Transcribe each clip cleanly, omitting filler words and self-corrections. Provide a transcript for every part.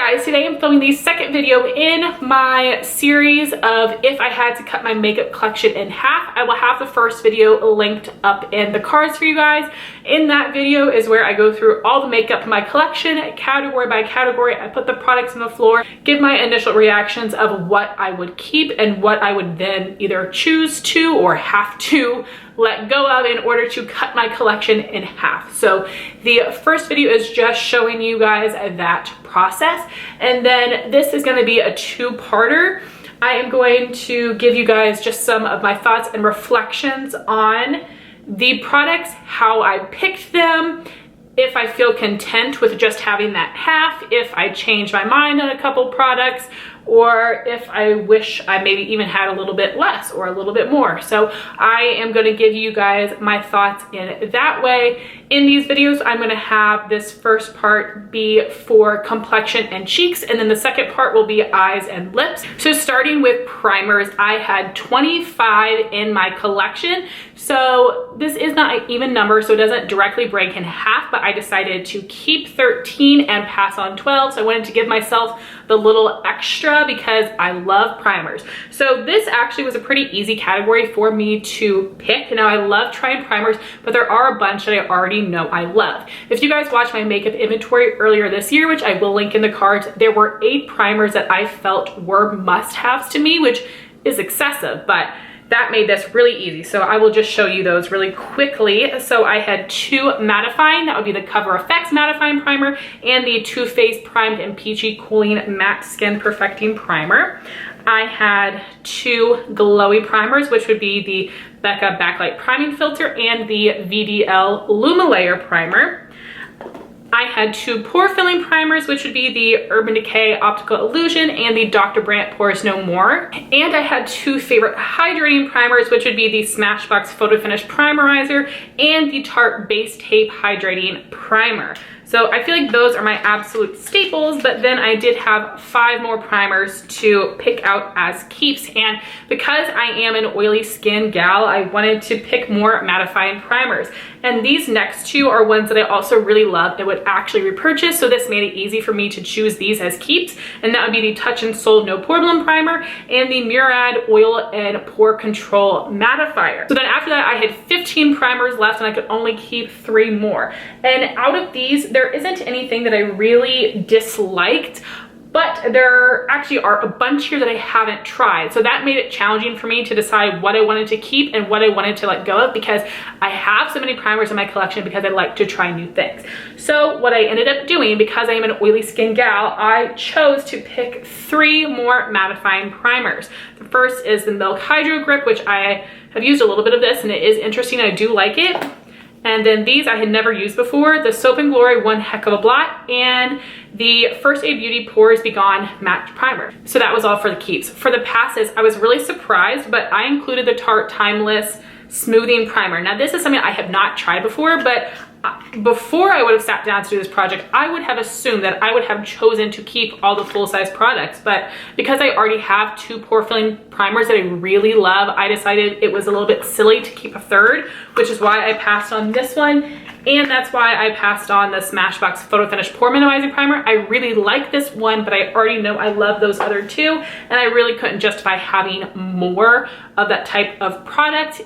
guys, today I'm filming the second video in my series of if I had to cut my makeup collection in half. I will have the first video linked up in the cards for you guys. In that video is where I go through all the makeup in my collection, category by category. I put the products on the floor, give my initial reactions of what I would keep and what I would then either choose to or have to let go of in order to cut my collection in half. So the first video is just showing you guys that process, and then this is going to be a two-parter. I am going to give you guys just some of my thoughts and reflections on the products, how I picked them, if I feel content with just having that half, if I change my mind on a couple products, or if I wish I maybe even had a little bit less or a little bit more. So I am going to give you guys my thoughts in that way. In these videos, I'm going to have this first part be for complexion and cheeks, and then the second part will be eyes and lips. So starting with primers, I had 25 in my collection. So this is not an even number, so it doesn't directly break in half, but I decided to keep 13 and pass on 12. So I wanted to give myself the little extra because I love primers. So this actually was a pretty easy category for me to pick. Now I love trying primers, but there are a bunch that I already know I love. If you guys watched my makeup inventory earlier this year, which I will link in the cards, there were 8 primers that I felt were must-haves to me, which is excessive, but that made this really easy. So I will just show you those really quickly. So I had 2 mattifying, that would be the CoverFx mattifying primer and the Too Faced Primed and Peachy Cooling Matte Skin Perfecting Primer. I had 2 glowy primers, which would be the Becca Backlight Priming Filter and the VDL Lumalayer Primer. I had 2 pore filling primers, which would be the Urban Decay Optical Illusion and the Dr. Brandt Pores No More. And I had 2 favorite hydrating primers, which would be the Smashbox Photo Finish Primerizer and the Tarte Base Tape Hydrating Primer. So I feel like those are my absolute staples, but then I did have 5 more primers to pick out as keeps. And because I am an oily skin gal, I wanted to pick more mattifying primers. And these next 2 are ones that I also really love and would actually repurchase. So this made it easy for me to choose these as keeps. And that would be the Touch and Soul No Pore Bloom Primer and the Murad Oil and Pore Control Mattifier. So then after that, I had 15 primers left and I could only keep 3 more. And out of these, there isn't anything that I really disliked, but there actually are a bunch here that I haven't tried. So that made it challenging for me to decide what I wanted to keep and what I wanted to let go of, because I have so many primers in my collection because I like to try new things. So what I ended up doing, because I am an oily skin gal, I chose to pick 3 more mattifying primers. The first is the Milk Hydro Grip, which I have used a little bit of this and it is interesting. I do like it. And then these I had never used before, the Soap & Glory One Heck of a Blot and the First Aid Beauty Pores Be Gone Matte Primer. So that was all for the keeps. For the passes, I was really surprised, but I included the Tarte Timeless Smoothing Primer. Now this is something I have not tried before, but before I would have sat down to do this project, I would have assumed that I would have chosen to keep all the full-size products. But because I already have 2 pore filling primers that I really love, I decided it was a little bit silly to keep a third, which is why I passed on this one. And that's why I passed on the Smashbox Photo Finish Pore Minimizing Primer. I really like this one, but I already know I love those other 2. And I really couldn't justify having more of that type of product,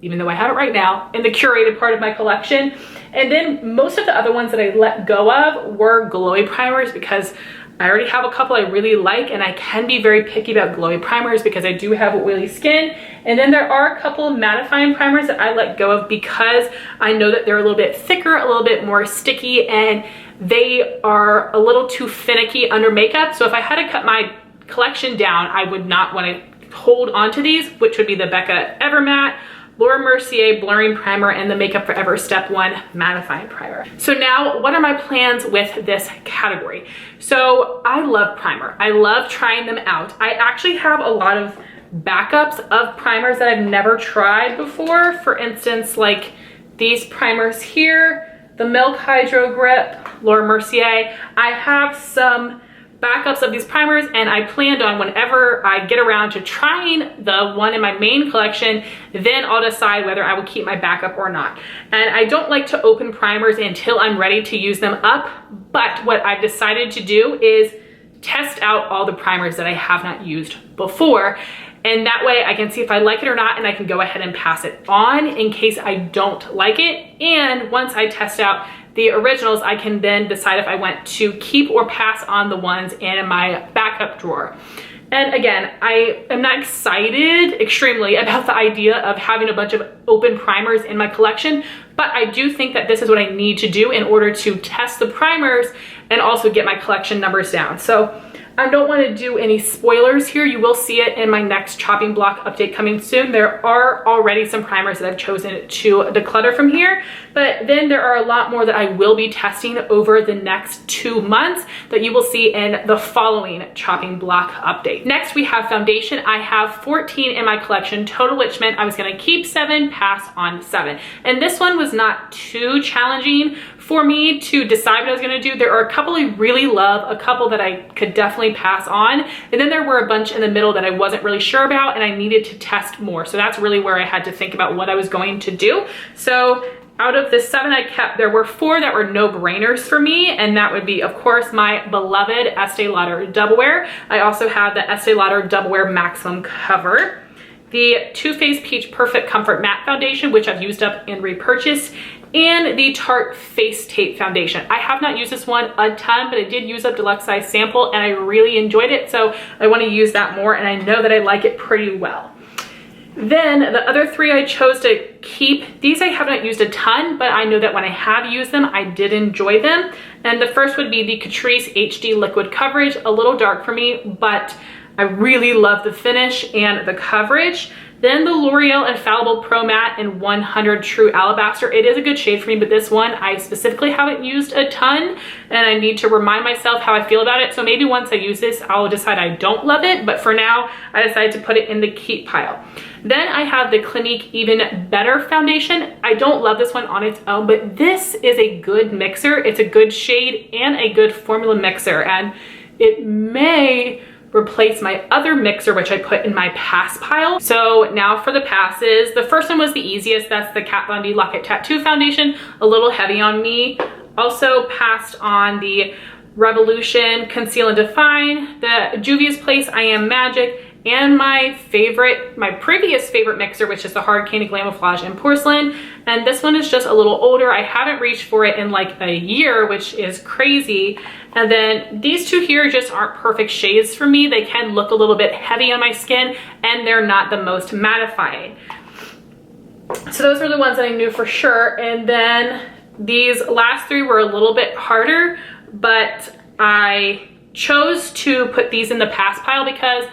even though I have it right now, in the curated part of my collection. And then most of the other ones that I let go of were glowy primers because I already have a couple I really like, and I can be very picky about glowy primers because I do have oily skin. And then there are a couple of mattifying primers that I let go of because I know that they're a little bit thicker, a little bit more sticky, and they are a little too finicky under makeup. So if I had to cut my collection down, I would not want to hold on to these, which would be the Becca Evermatte, Laura Mercier Blurring Primer, and the MakeUpForEver Step 1 Mattifying Primer. So now, what are my plans with this category? So I love primer. I love trying them out. I actually have a lot of backups of primers that I've never tried before. For instance, like these primers here, the Milk Hydro Grip, Laura Mercier. I have some backups of these primers, and I planned on whenever I get around to trying the one in my main collection, then I'll decide whether I will keep my backup or not. And I don't like to open primers until I'm ready to use them up, but what I've decided to do is test out all the primers that I have not used before. And that way I can see if I like it or not, and I can go ahead and pass it on in case I don't like it. And once I test out the originals, I can then decide if I want to keep or pass on the ones in my backup drawer. And again, I am not excited extremely about the idea of having a bunch of open primers in my collection, but I do think that this is what I need to do in order to test the primers and also get my collection numbers down. So I don't want to do any spoilers here. You will see it in my next chopping block update coming soon. There are already some primers that I've chosen to declutter from here, but then there are a lot more that I will be testing over the next 2 months that you will see in the following chopping block update. Next, we have foundation. I have 14 in my collection total, which meant I was going to keep 7, pass on 7. And this one was not too challenging for me to decide what I was going to do. There are a couple I really love, a couple that I could definitely pass on, and then there were a bunch in the middle that I wasn't really sure about and I needed to test more. So that's really where I had to think about what I was going to do. So out of the 7 I kept, there were 4 that were no-brainers for me, and that would be, of course, my beloved Estee Lauder Double Wear. I also have the Estee Lauder Double Wear Maximum Cover, the Too Faced Peach Perfect Comfort Matte Foundation, which I've used up and repurchased, and the Tarte Face Tape Foundation. I have not used this one a ton, but I did use up deluxe size sample and I really enjoyed it, so I want to use that more, and I know that I like it pretty well. Then the other 3 I chose to keep. These I have not used a ton, but I know that when I have used them, I did enjoy them. And the first would be the Catrice HD Liquid Coverage, a little dark for me, but I really love the finish and the coverage. Then the L'Oreal Infallible Pro Matte in 100 True Alabaster. It is a good shade for me, but this one I specifically haven't used a ton, and I need to remind myself how I feel about it. So maybe once I use this, I'll decide I don't love it, but for now, I decided to put it in the keep pile. Then I have the Clinique Even Better Foundation. I don't love this one on its own, but this is a good mixer. It's a good shade and a good formula mixer, and it may replace my other mixer, which I put in my pass pile. So now for the passes. The first one was the easiest. That's the Kat Von D Lock It Tattoo Foundation, a little heavy on me. Also passed on the Revolution Conceal and Define, the Juvia's Place I Am Magic, and my previous favorite mixer, which is the Hard Candy Glamouflage in Porcelain. And this one is just a little older. I haven't reached for it in like a year, which is crazy. And then these 2 here just aren't perfect shades for me. They can look a little bit heavy on my skin, and they're not the most mattifying. So those were the ones that I knew for sure. And then these last 3 were a little bit harder, but I chose to put these in the pass pile because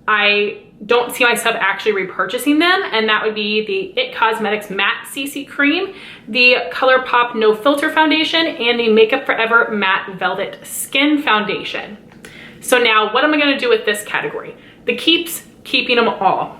I don't see myself actually repurchasing them, and that would be the It Cosmetics Matte CC Cream, the ColourPop No Filter Foundation, and the MakeUpForEver Matte Velvet Skin Foundation. So now what am I going to do with this category? The keeps, keeping them all.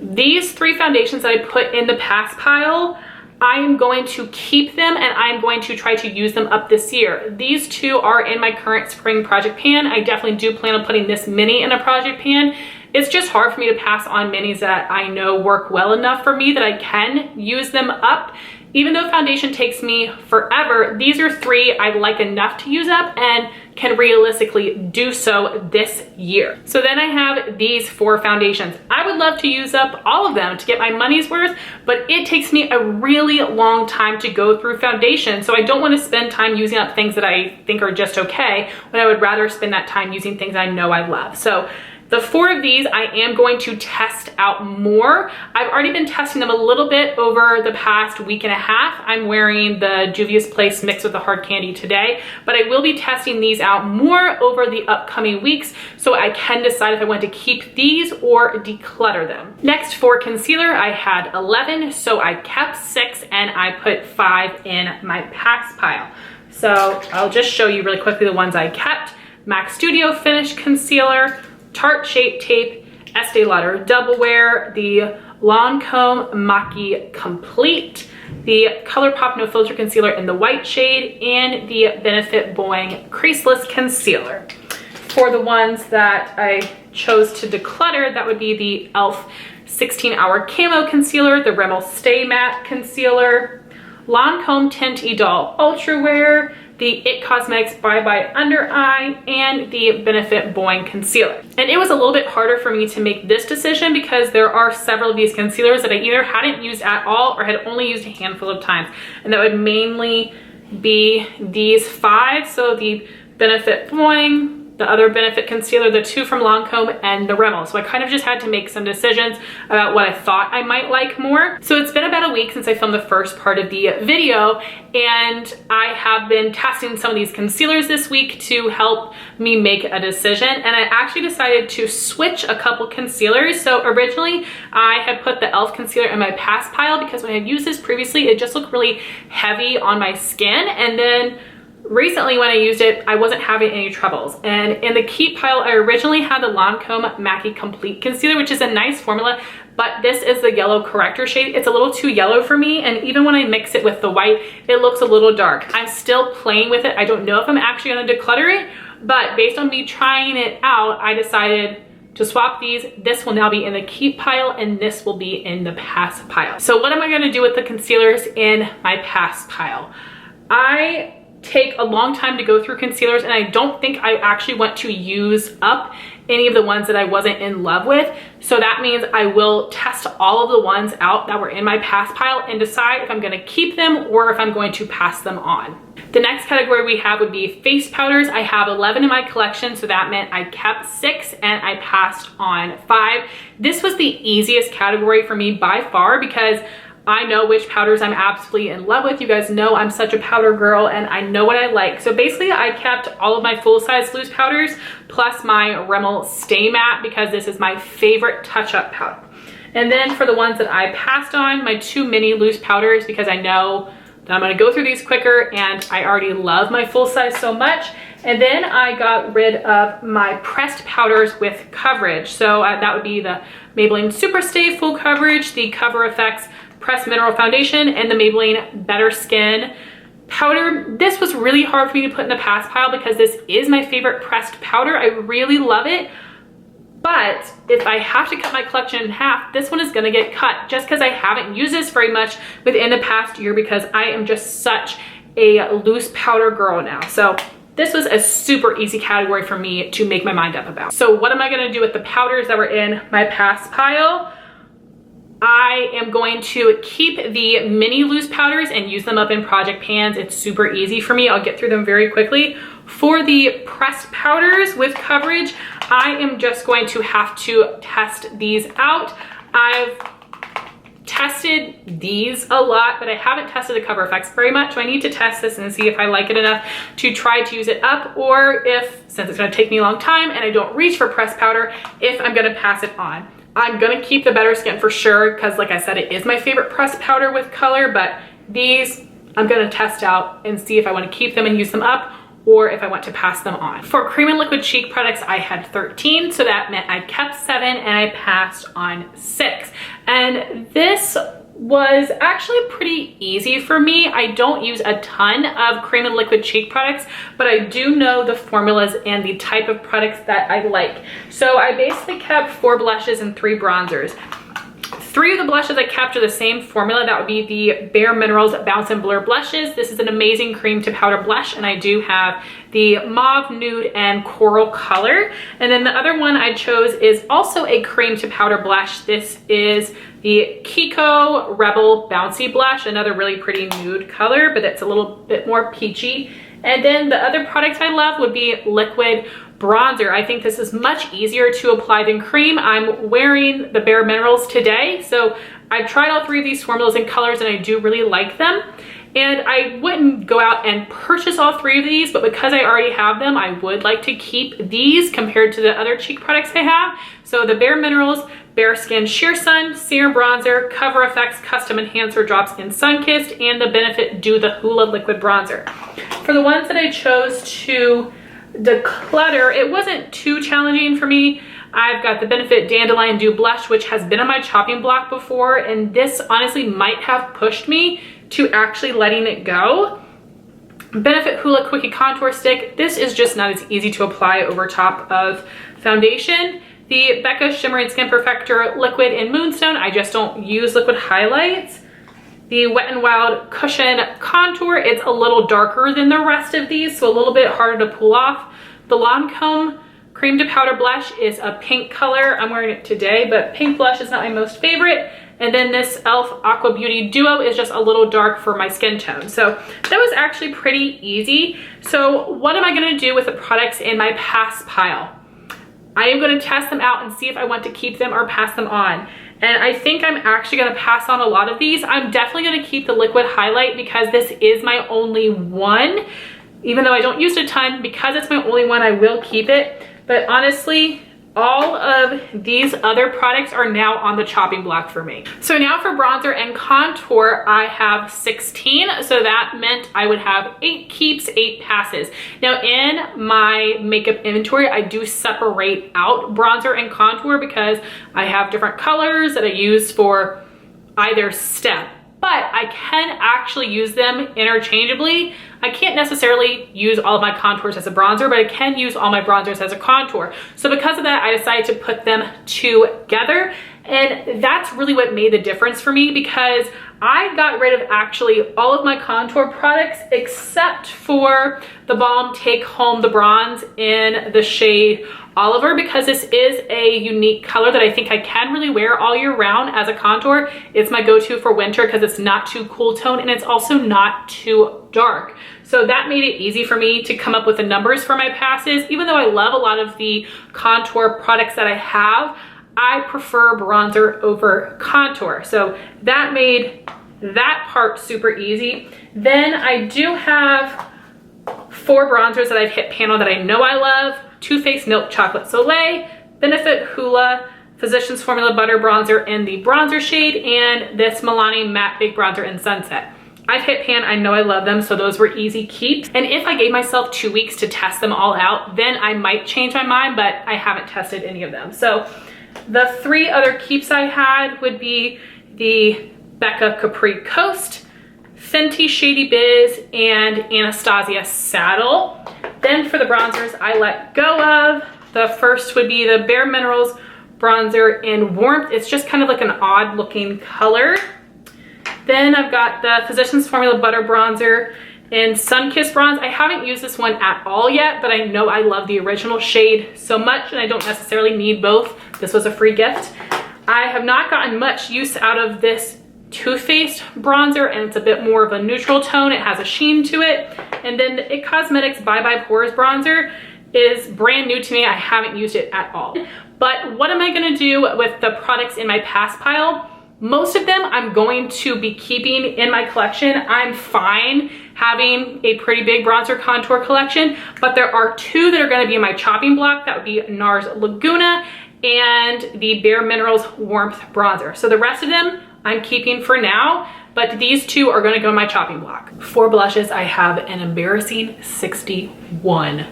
These 3 foundations that I put in the pass pile, I am going to keep them, and I'm going to try to use them up this year. These 2 are in my current spring project pan. I definitely do plan on putting this mini in a project pan. It's just hard for me to pass on minis that I know work well enough for me that I can use them up. Even though foundation takes me forever, these are 3 I like enough to use up and can realistically do so this year. So then I have these 4 foundations. I would love to use up all of them to get my money's worth, but it takes me a really long time to go through foundation. So I don't want to spend time using up things that I think are just okay, when I would rather spend that time using things I know I love. So the 4 of these I am going to test out more. I've already been testing them a little bit over the past week and a half. I'm wearing the Juvia's Place mixed with the hard candy today, but I will be testing these out more over the upcoming weeks so I can decide if I want to keep these or declutter them. Next, for concealer, I had 11, so I kept 6 and I put 5 in my pass pile. So I'll just show you really quickly the ones I kept. MAC Studio Finish Concealer, Tarte Shape Tape, Estee Lauder Double Wear, the Lancome Maki Complete, the ColourPop No Filter Concealer in the white shade, and the Benefit Boing Creaseless Concealer. For the ones that I chose to declutter, that would be the e.l.f. 16-Hour Camo Concealer, the Rimmel Stay Matte Concealer, Lancome Tint Idol Ultra Wear, the It Cosmetics Bye Bye Under Eye, and the Benefit Bowing Concealer. And it was a little bit harder for me to make this decision because there are several of these concealers that I either hadn't used at all or had only used a handful of times. And that would mainly be these 5. So the Benefit Bowing, the other Benefit Concealer, the 2 from Lancome, and the Rimmel. So I kind of just had to make some decisions about what I thought I might like more. So it's been about a week since I filmed the first part of the video, and I have been testing some of these concealers this week to help me make a decision. And I actually decided to switch a couple concealers. So originally I had put the e.l.f. concealer in my pass pile because when I had used this previously, it just looked really heavy on my skin. And then recently when I used it, I wasn't having any troubles. And in the keep pile, I originally had the Lancome Mackie Complete Concealer, which is a nice formula, but this is the yellow corrector shade. It's a little too yellow for me, and even when I mix it with the white, it looks a little dark. I'm still playing with it. I don't know if I'm actually gonna declutter it, but based on me trying it out, I decided to swap these. This will now be in the keep pile, and this will be in the pass pile. So what am I gonna do with the concealers in my pass pile? I take a long time to go through concealers, and I don't think I actually want to use up any of the ones that I wasn't in love with. So that means I will test all of the ones out that were in my pass pile and decide if I'm going to keep them or if I'm going to pass them on. The next category we have would be face powders. I have 11 in my collection, so that meant I kept 6 and I passed on 5. This was the easiest category for me by far because I know which powders I'm absolutely in love with. You guys know I'm such a powder girl and I know what I like. So basically I kept all of my full-size loose powders plus my Rimmel Stay Matte because this is my favorite touch-up powder. And then for the ones that I passed on, my 2 mini loose powders because I know that I'm gonna go through these quicker and I already love my full size so much. And then I got rid of my pressed powders with coverage. So that would be the Maybelline SuperStay Full Coverage, the CoverFx Pressed Mineral Foundation, and the Maybelline Better Skin powder. This was really hard for me to put in the pass pile because this is my favorite pressed powder. I really love it. But if I have to cut my collection in half, this one is gonna get cut just because I haven't used this very much within the past year because I am just such a loose powder girl now. So this was a super easy category for me to make my mind up about. So what am I gonna do with the powders that were in my pass pile? I am going to keep the mini loose powders and use them up in project pans. It's super easy for me. I'll get through them very quickly. For the pressed powders with coverage, I am just going to have to test these out. I've tested these a lot, but I haven't tested the CoverFx very much. So I need to test this and see if I like it enough to try to use it up, or if, since it's gonna take me a long time and I don't reach for pressed powder, if I'm gonna pass it on. I'm gonna keep the Better Skin for sure because like I said, it is my favorite pressed powder with color, but these I'm gonna test out and see if I wanna keep them and use them up or if I want to pass them on. For cream and liquid cheek products, I had 13, so that meant I kept 7 and I passed on 6. And this was actually pretty easy for me. I don't use a ton of cream and liquid cheek products, but I do know the formulas and the type of products that I like. So I basically kept 4 blushes and 3 bronzers. 3 of the blushes I kept are the same formula. That would be the Bare Minerals Bounce and Blur blushes. This is an amazing cream to powder blush, and I do have the Mauve, Nude, and Coral color. And then the other one I chose is also a cream to powder blush. This is the Kiko Rebel Bouncy Blush, another really pretty nude color, but it's a little bit more peachy. And then the other product I love would be liquid bronzer. I think this is much easier to apply than cream. I'm wearing the Bare Minerals today, so I've tried all 3 of these formulas and colors and I do really like them. And I wouldn't go out and purchase all 3 of these, but because I already have them, I would like to keep these compared to the other cheek products I have. So the Bare Minerals Bare Skin Sheer Sun Serum Bronzer, CoverFx Custom Enhancer Drops in Sunkissed, and the Benefit Do the Hoola Liquid Bronzer. For the ones that I chose to declutter, it wasn't too challenging for me. I've got the Benefit Dandelion Dew Blush, which has been on my chopping block before, and this honestly might have pushed me to actually letting it go. Benefit Hoola Quickie Contour Stick. This is just not as easy to apply over top of foundation. The Becca Shimmering Skin Perfector Liquid in Moonstone. I just don't use liquid highlights. the Wet n Wild Cushion Contour. It's a little darker than the rest of these, so a little bit harder to pull off. The Lancome Cream to Powder Blush is a pink color. I'm wearing it today, but pink blush is not my most favorite. And then this e.l.f. Aqua Beauty Duo is just a little dark for my skin tone. So that was actually pretty easy. So what am I gonna do with the products in my pass pile? I am gonna test them out and see if I want to keep them or pass them on. And I think I'm actually gonna pass on a lot of these. I'm definitely gonna keep the liquid highlight because this is my only one. Even though I don't use it a ton, because it's my only one, I will keep it. But honestly, all of these other products are now on the chopping block for me. So now for bronzer and contour, I have 16. So that meant I would have 8 keeps, 8 passes. Now in my makeup inventory, I do separate out bronzer and contour because I have different colors that I use for either step. But I can actually use them interchangeably. I can't necessarily use all of my contours as a bronzer, but I can use all my bronzers as a contour. So because of that, I decided to put them together. And that's really what made the difference for me because I got rid of actually all of my contour products except for theBalm Take Home the Bronze in the shade Oliver because this is a unique color that I think I can really wear all year round as a contour. It's my go-to for winter because it's not too cool tone and it's also not too dark. So that made it easy for me to come up with the numbers for my passes. Even though I love a lot of the contour products that I have, I prefer bronzer over contour. So that made that part super easy. Then I do have 4 bronzers that I've hit pan on that I know I love. Too Faced Milk Chocolate Soleil, Benefit Hoola, Physicians Formula Butter Bronzer in the bronzer shade, and this Milani Matte Big Bronzer in Sunset. I've hit pan, I know I love them, so those were easy keeps. And if I gave myself 2 weeks to test them all out, then I might change my mind, but I haven't tested any of them. So the 3 other keeps I had would be the Becca Capri Coast, Fenty Shady Biz, and Anastasia Saddle. Then for the bronzers I let go of, the first would be the Bare Minerals Bronzer in Warmth. It's just kind of like an odd looking color. Then I've got the Physicians Formula Butter Bronzer in Sunkissed Bronze. I haven't used this one at all yet, but I know I love the original shade so much and I don't necessarily need both. This was a free gift. I have not gotten much use out of this Too Faced bronzer and it's a bit more of a neutral tone. It has a sheen to it. And then the It Cosmetics Bye Bye Pores bronzer is brand new to me. I haven't used it at all. But what am I gonna do with the products in my pass pile? Most of them I'm going to be keeping in my collection. I'm fine having a pretty big bronzer contour collection, but there are 2 that are gonna be in my chopping block. That would be NARS Laguna and the Bare Minerals Warmth bronzer. So the rest of them I'm keeping for now, but these 2 are gonna go in my chopping block. For blushes, I have an embarrassing 61.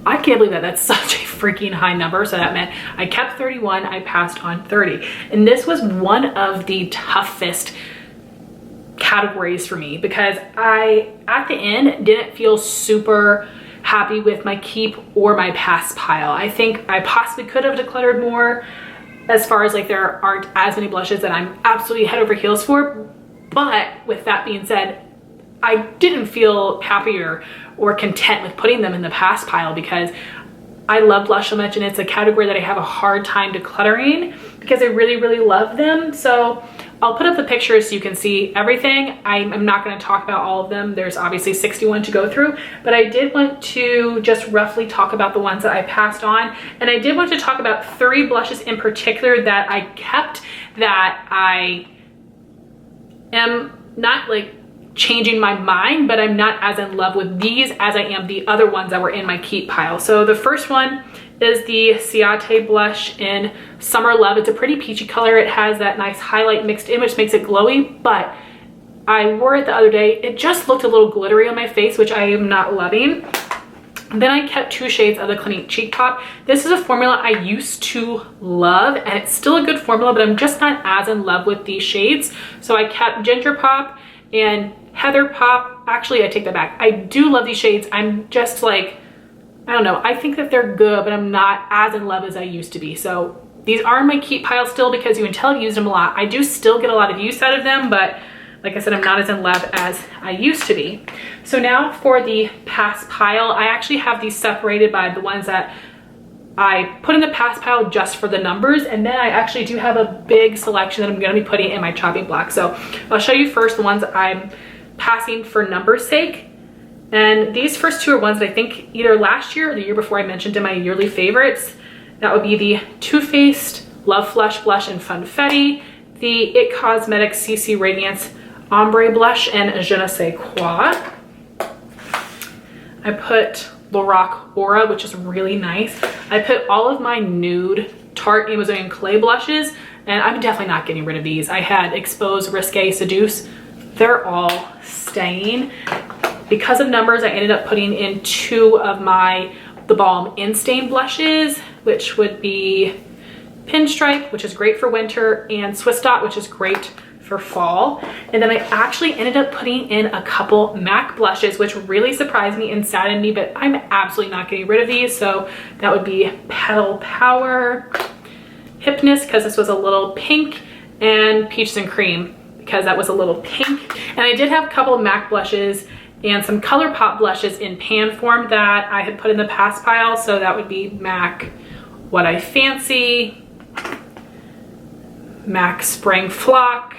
I can't believe that that's such a freaking high number. So that meant I kept 31, I passed on 30. And this was one of the toughest categories for me because I, at the end, didn't feel super happy with my keep or my pass pile. I think I possibly could have decluttered more as far as like there aren't as many blushes that I'm absolutely head over heels for. But with that being said, I didn't feel happier or content with putting them in the pass pile because I love blush so much and it's a category that I have a hard time decluttering because I really, really love them. So I'll put up the pictures so you can see everything. I'm not going to talk about all of them. There's obviously 61 to go through, but I did want to just roughly talk about the ones that I passed on. And I did want to talk about 3 blushes in particular that I kept that I am not like changing my mind, but I'm not as in love with these as I am the other ones that were in my keep pile. So the first one is the Ciate blush in Summer Love. It's a pretty peachy color. It has that nice highlight mixed in, which makes it glowy, but I wore it the other day. It just looked a little glittery on my face, which I am not loving. Then I kept 2 shades of the Clinique Cheek Pop. This is a formula I used to love, and it's still a good formula, but I'm just not as in love with these shades. So I kept Ginger Pop and Heather Pop. Actually, I take that back. I do love these shades. I'm just like, I don't know. I think that they're good, but I'm not as in love as I used to be. So these are in my keep pile still because you can tell I've used them a lot. I do still get a lot of use out of them, but like I said, I'm not as in love as I used to be. So now for the pass pile, I actually have these separated by the ones that I put in the pass pile just for the numbers, and then I actually do have a big selection that I'm going to be putting in my chopping block. So I'll show you first the ones I'm passing for numbers sake. And these first two are ones that I think either last year or the year before I mentioned in my yearly favorites. That would be the Too Faced Love Flush Blush in Funfetti, the It Cosmetics CC Radiance Ombre Blush and Je ne sais quoi. I put Lorac Aura, which is really nice. I put all of my nude Tarte Amazonian Clay blushes, and I'm definitely not getting rid of these. I had Expose, Risque, Seduce. They're all staying. Because of numbers, I ended up putting in two of my theBalm In-Stain blushes, which would be Pinstripe, which is great for winter, and Swiss Dot, which is great for fall. And then I actually ended up putting in a couple MAC blushes, which really surprised me and saddened me, but I'm absolutely not getting rid of these. So that would be Petal Power, Hypness, because this was a little pink, and Peaches and Cream, because that was a little pink. And I did have a couple of MAC blushes and some ColourPop blushes in pan form that I had put in the pass pile. So that would be MAC What I Fancy, MAC Spring Flock,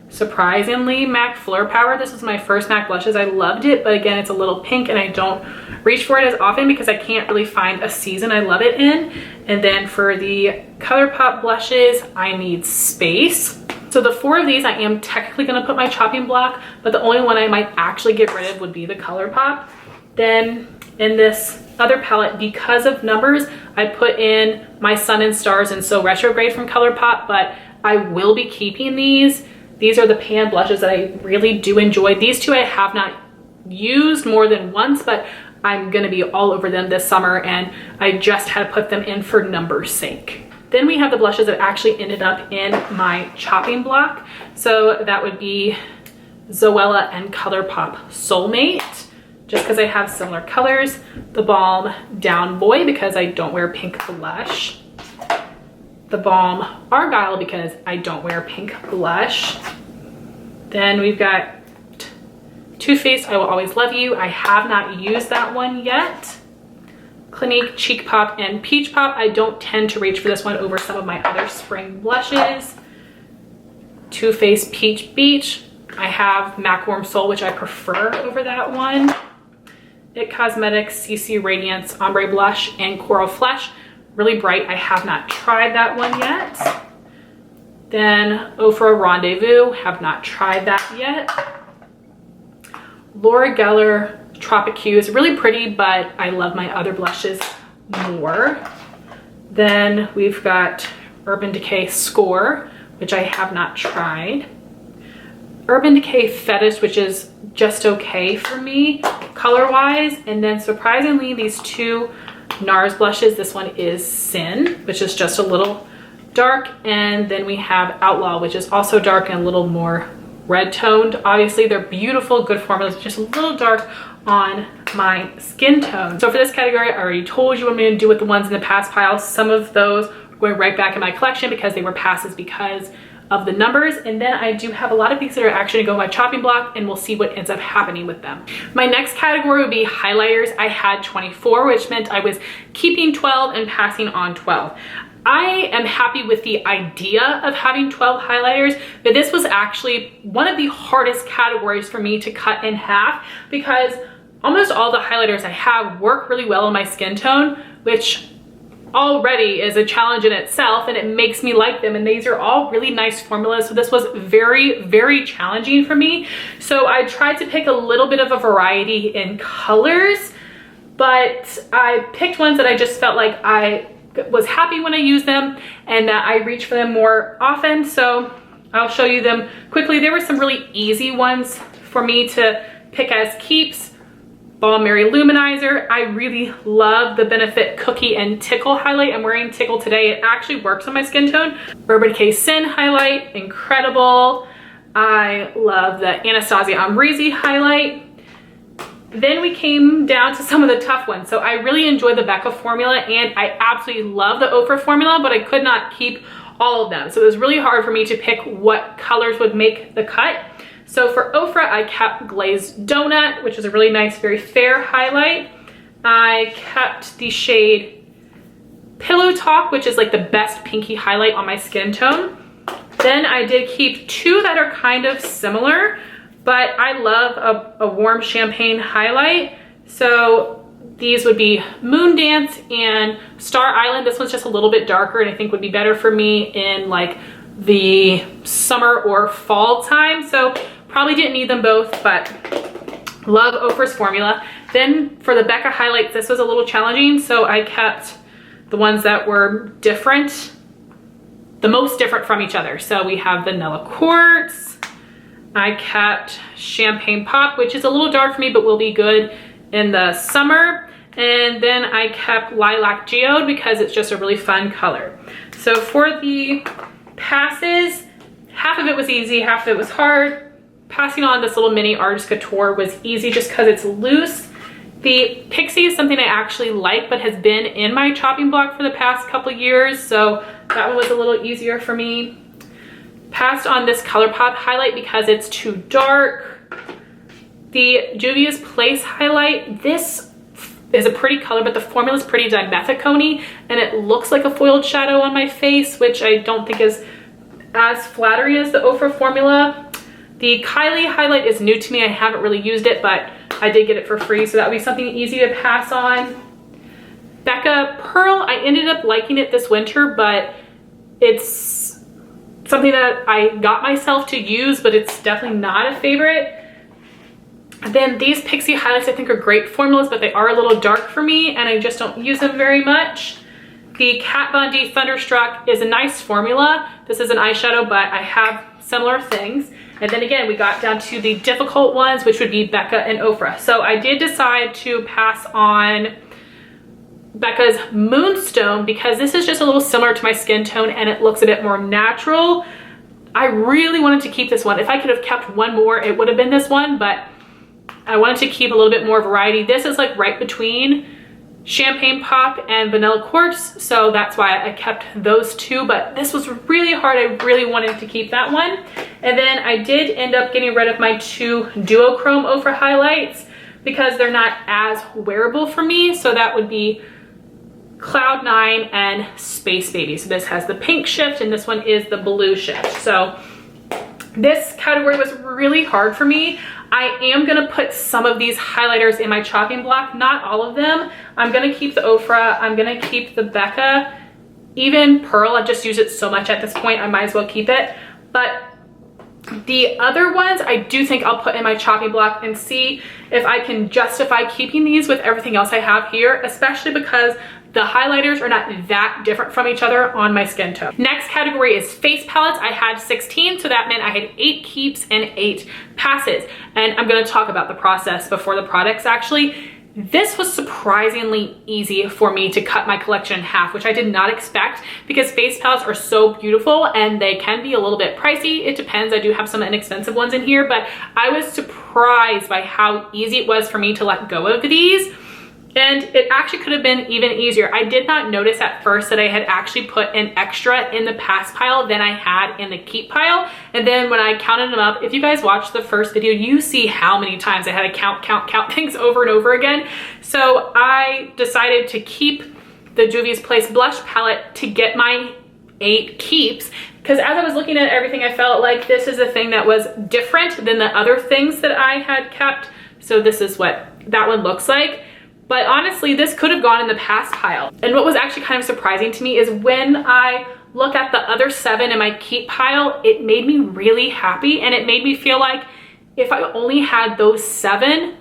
surprisingly MAC Fleur Power. This was my first MAC blushes. I loved it, but again, it's a little pink and I don't reach for it as often because I can't really find a season I love it in. And then for the ColourPop blushes, I need Space. So the four of these I am technically going to put my chopping block, but the only one I might actually get rid of would be the ColourPop. Then in this other palette, because of numbers, I put in my Sun and Stars and So Retrograde from ColourPop, but I will be keeping these. These are the pan blushes that I really do enjoy. These two I have not used more than once, but I'm going to be all over them this summer, and I just had to put them in for numbers' sake. Then we have the blushes that actually ended up in my chopping block. So that would be Zoella and ColourPop Soulmate, just because I have similar colors. theBalm Down Boy, because I don't wear pink blush. theBalm Argyle, because I don't wear pink blush. Then we've got Too Faced I Will Always Love You. I have not used that one yet. Clinique Cheek Pop and Peach Pop. I don't tend to reach for this one over some of my other spring blushes. Too Faced Peach Beach. I have MAC Warm Soul, which I prefer over that one. It Cosmetics CC Radiance Ombre Blush and Coral Flesh. Really bright. I have not tried that one yet. Then Ofra Rendezvous. Have not tried that yet. Laura Geller Tropic Q is really pretty, but I love my other blushes more. Then we've got Urban Decay Score, which I have not tried. Urban Decay Fetish, which is just okay for me color-wise. And then surprisingly, these two NARS blushes. This one is Sin, which is just a little dark. And then we have Outlaw, which is also dark and a little more red toned. Obviously, they're beautiful, good formulas, just a little dark on my skin tone. So for this category, I already told you what I'm going to do with the ones in the pass pile. Some of those are going right back in my collection because they were passes because of the numbers. And then I do have a lot of these that are actually going to go in my chopping block, and we'll see what ends up happening with them. My next category would be highlighters. I had 24, which meant I was keeping 12 and passing on 12. I am happy with the idea of having 12 highlighters, but this was actually one of the hardest categories for me to cut in half because almost all the highlighters I have work really well on my skin tone, which already is a challenge in itself, and it makes me like them. And these are all really nice formulas. So this was very, very challenging for me. So I tried to pick a little bit of a variety in colors, but I picked ones that I just felt like I was happy when I used them and that I reach for them more often. So I'll show you them quickly. There were some really easy ones for me to pick as keeps. Balm Mary Luminizer. I really love the Benefit Cookie and Tickle highlight. I'm wearing Tickle today. It actually works on my skin tone. Urban Decay Sin highlight, incredible. I love the Anastasia Amrezy highlight. Then we came down to some of the tough ones. So I really enjoy the Becca formula, and I absolutely love the Ofra formula, but I could not keep all of them. So it was really hard for me to pick what colors would make the cut. So for Ofra, I kept Glazed Donut, which is a really nice, very fair highlight. I kept the shade Pillow Talk, which is like the best pinky highlight on my skin tone. Then I did keep two that are kind of similar, but I love a warm champagne highlight. So these would be Moon Dance and Star Island. This one's just a little bit darker and I think would be better for me in like the summer or fall time. So probably didn't need them both, but love Ofra's formula. Then for the Becca highlights, this was a little challenging. So I kept the ones that were different, the most different from each other. So we have Vanilla Quartz. I kept Champagne Pop, which is a little dark for me, but will be good in the summer. And then I kept Lilac Geode because it's just a really fun color. So for the passes, half of it was easy, half of it was hard. Passing on this little mini Artist Couture was easy just because it's loose. The Pixie is something I actually like, but has been in my chopping block for the past couple years, so that one was a little easier for me. Passed on this ColourPop highlight because it's too dark. The Juvia's Place highlight, this is a pretty color, but the formula is pretty dimethicone-y, and it looks like a foiled shadow on my face, which I don't think is as flattering as the Ofra formula. The Kylie highlight is new to me. I haven't really used it, but I did get it for free, so that would be something easy to pass on. Becca Pearl, I ended up liking it this winter, but it's something that I got myself to use, but it's definitely not a favorite. And then these Pixie highlights I think are great formulas, but they are a little dark for me, and I just don't use them very much. The Kat Von D Thunderstruck is a nice formula. This is an eyeshadow, but I have similar things. And then again, we got down to the difficult ones, which would be Becca and Ofra. So I did decide to pass on Becca's Moonstone because this is just a little similar to my skin tone and it looks a bit more natural. I really wanted to keep this one. If I could have kept one more, it would have been this one, but I wanted to keep a little bit more variety. This is like right between Champagne Pop and Vanilla Quartz, so that's why I kept those two, but this was really hard. I really wanted to keep that one. And then I did end up getting rid of my two duochrome Ofra highlights because they're not as wearable for me, so that would be Cloud 9 and Space Baby. So this has the pink shift and this one is the blue shift. So this category was really hard for me. I am gonna put some of these highlighters in my chopping block, not all of them. I'm gonna keep the Ofra, I'm gonna keep the Becca, even Pearl. I've just used it so much at this point, I might as well keep it. But the other ones, I do think I'll put in my chopping block and see if I can justify keeping these with everything else I have here, especially because the highlighters are not that different from each other on my skin tone. Next category is face palettes. I had 16, so that meant I had 8 keeps and 8 passes. And I'm gonna talk about the process before the products actually. This was surprisingly easy for me to cut my collection in half, which I did not expect because face palettes are so beautiful and they can be a little bit pricey. It depends, I do have some inexpensive ones in here, but I was surprised by how easy it was for me to let go of these. And it actually could have been even easier. I did not notice at first that I had actually put an extra in the pass pile than I had in the keep pile. And then when I counted them up, if you guys watched the first video, you see how many times I had to count things over and over again. So I decided to keep the Juvia's Place blush palette to get my 8 keeps. Because as I was looking at everything, I felt like this is a thing that was different than the other things that I had kept. So this is what that one looks like. But honestly, this could have gone in the pass pile. And what was actually kind of surprising to me is when I look at the other 7 in my keep pile, it made me really happy. And it made me feel like if I only had those 7,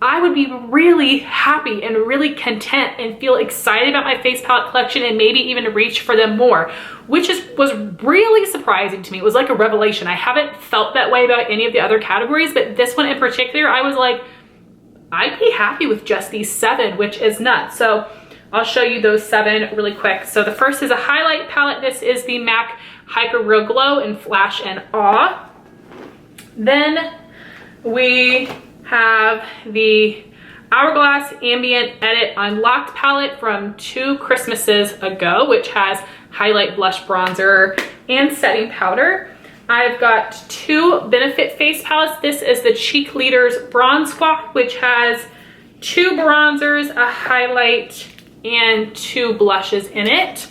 I would be really happy and really content and feel excited about my face palette collection and maybe even reach for them more, which was really surprising to me. It was like a revelation. I haven't felt that way about any of the other categories, but this one in particular, I was like, I'd be happy with just these 7, which is nuts. So I'll show you those 7 really quick. So the first is a highlight palette. This is the MAC Hyper Real Glow in Flash and Awe. Then we have the Hourglass Ambient Edit Unlocked palette from 2 Christmases ago, which has highlight, blush, bronzer, and setting powder. I've got 2 Benefit face palettes. This is the Cheek Leaders Bronze Swap, which has 2 bronzers, a highlight, and 2 blushes in it.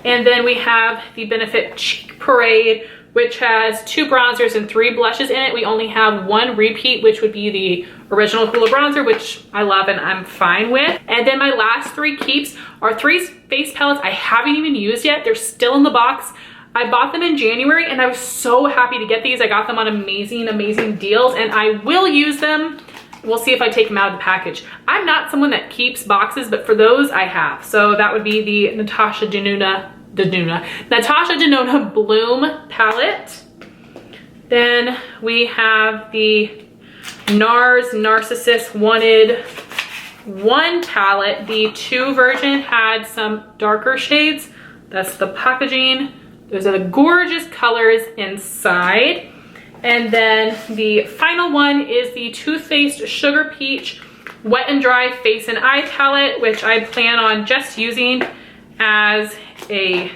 And then we have the Benefit Cheek Parade, which has 2 bronzers and 3 blushes in it. We only have 1 repeat, which would be the original Hoola bronzer, which I love and I'm fine with. And then my last 3 keeps are 3 face palettes I haven't even used yet. They're still in the box. I bought them in January and I was so happy to get these. I got them on amazing, amazing deals, and I will use them. We'll see if I take them out of the package. I'm not someone that keeps boxes, but for those I have. So that would be the Natasha Denona Bloom palette. Then we have the NARS Narcissus Wanted 1 palette. The 2 version had some darker shades. That's the packaging. Those are the gorgeous colors inside. And then the final one is the Too Faced Sugar Peach Wet and Dry Face and Eye palette, which I plan on just using as a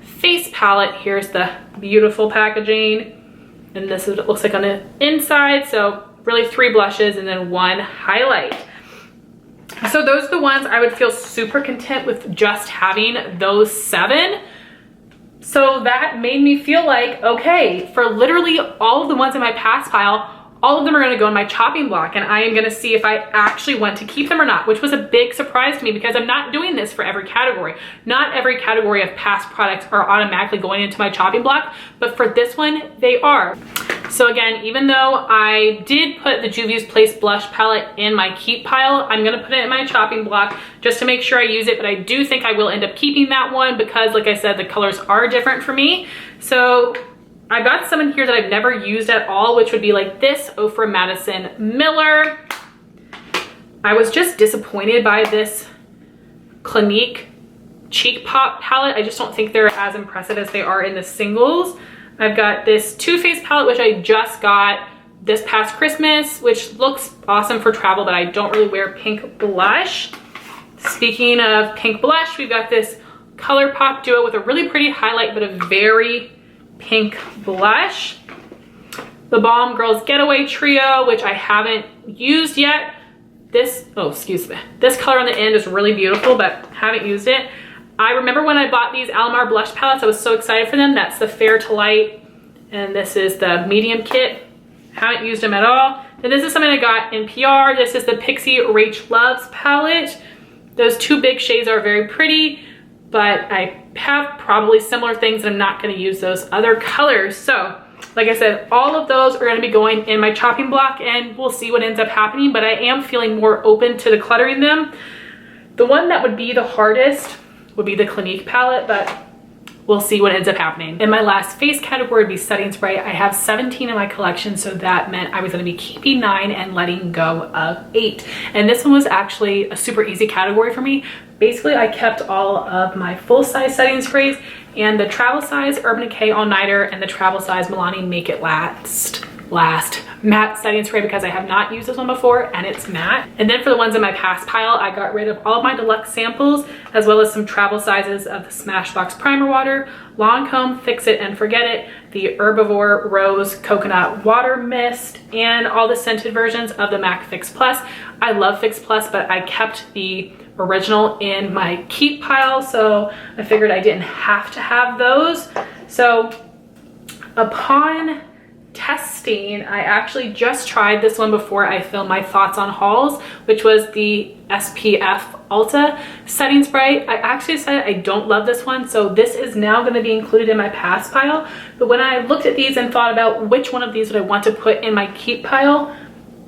face palette. Here's the beautiful packaging. And this is what it looks like on the inside. So really 3 blushes and then 1 highlight. So those are the ones I would feel super content with just having those 7. So that made me feel like, okay, for literally all of the ones in my pass pile, all of them are gonna go in my chopping block, and I am gonna see if I actually want to keep them or not, which was a big surprise to me because I'm not doing this for every category. Not every category of past products are automatically going into my chopping block, but for this one, they are. So again, even though I did put the Juvia's Place blush palette in my keep pile, I'm gonna put it in my chopping block just to make sure I use it, but I do think I will end up keeping that one because, like I said, the colors are different for me. So I've got some in here that I've never used at all, which would be like this Ofra Madison Miller. I was just disappointed by this Clinique Cheek Pop palette. I just don't think they're as impressive as they are in the singles. I've got this Too Faced palette, which I just got this past Christmas, which looks awesome for travel, but I don't really wear pink blush. Speaking of pink blush, we've got this ColourPop duo with a really pretty highlight, but a very pink blush. The Balm Girls Getaway Trio, which I haven't used yet. This color on the end is really beautiful, but haven't used it. I remember when I bought these Alamar blush palettes, I was so excited for them. That's the Fair to Light, and this is the medium kit. Haven't used them at all. And this is something I got in PR. This is the Pixie Rach Loves palette. Those 2 big shades are very pretty, but I have probably similar things and I'm not gonna use those other colors. So, like I said, all of those are gonna be going in my chopping block and we'll see what ends up happening, but I am feeling more open to decluttering them. The one that would be the hardest would be the Clinique palette, but we'll see what ends up happening. And my last face category would be setting spray. I have 17 in my collection, so that meant I was gonna be keeping 9 and letting go of 8. And this one was actually a super easy category for me. Basically, I kept all of my full-size setting sprays and the travel size Urban Decay All Nighter and the travel size Milani Make It Last matte setting spray because I have not used this one before and it's matte. And then for the ones in my pass pile, I got rid of all of my deluxe samples as well as some travel sizes of the Smashbox Primer Water, Lancome Fix It and Forget It, the Herbivore Rose Coconut Water Mist, and all the scented versions of the MAC Fix Plus. I love Fix Plus, but I kept the original in my keep pile, so I figured I didn't have to have those. So upon testing, I actually just tried this one before I filmed my thoughts on hauls, which was the SPF Ulta setting spray. I actually decided I don't love this one, so this is now going to be included in my pass pile. But when I looked at these and thought about which one of these would I want to put in my keep pile,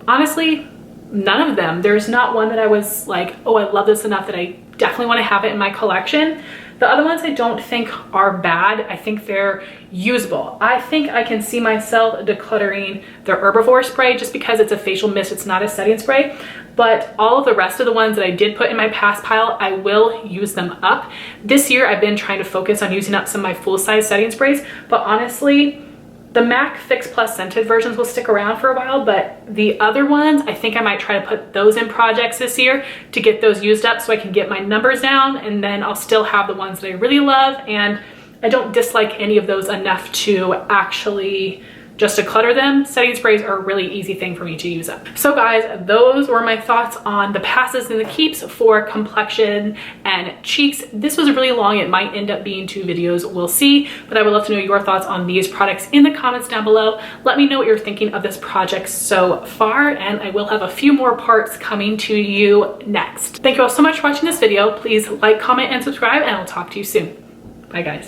honestly, none of them. There's not one that I was like, oh, I love this enough that I definitely want to have it in my collection. The other ones I don't think are bad. I think they're usable. I think I can see myself decluttering the Herbivore spray just because it's a facial mist, it's not a setting spray. But all of the rest of the ones that I did put in my pass pile, I will use them up. This year I've been trying to focus on using up some of my full-size setting sprays, but honestly, The MAC Fix Plus scented versions will stick around for a while, but the other ones, I think I might try to put those in projects this year to get those used up so I can get my numbers down, and then I'll still have the ones that I really love, and I don't dislike any of those enough to actually just declutter them. Setting sprays are a really easy thing for me to use up. So guys, those were my thoughts on the passes and the keeps for complexion and cheeks. This was really long. It might end up being 2 videos. We'll see, but I would love to know your thoughts on these products in the comments down below. Let me know what you're thinking of this project so far, and I will have a few more parts coming to you next. Thank you all so much for watching this video. Please like, comment, and subscribe, and I'll talk to you soon. Bye guys.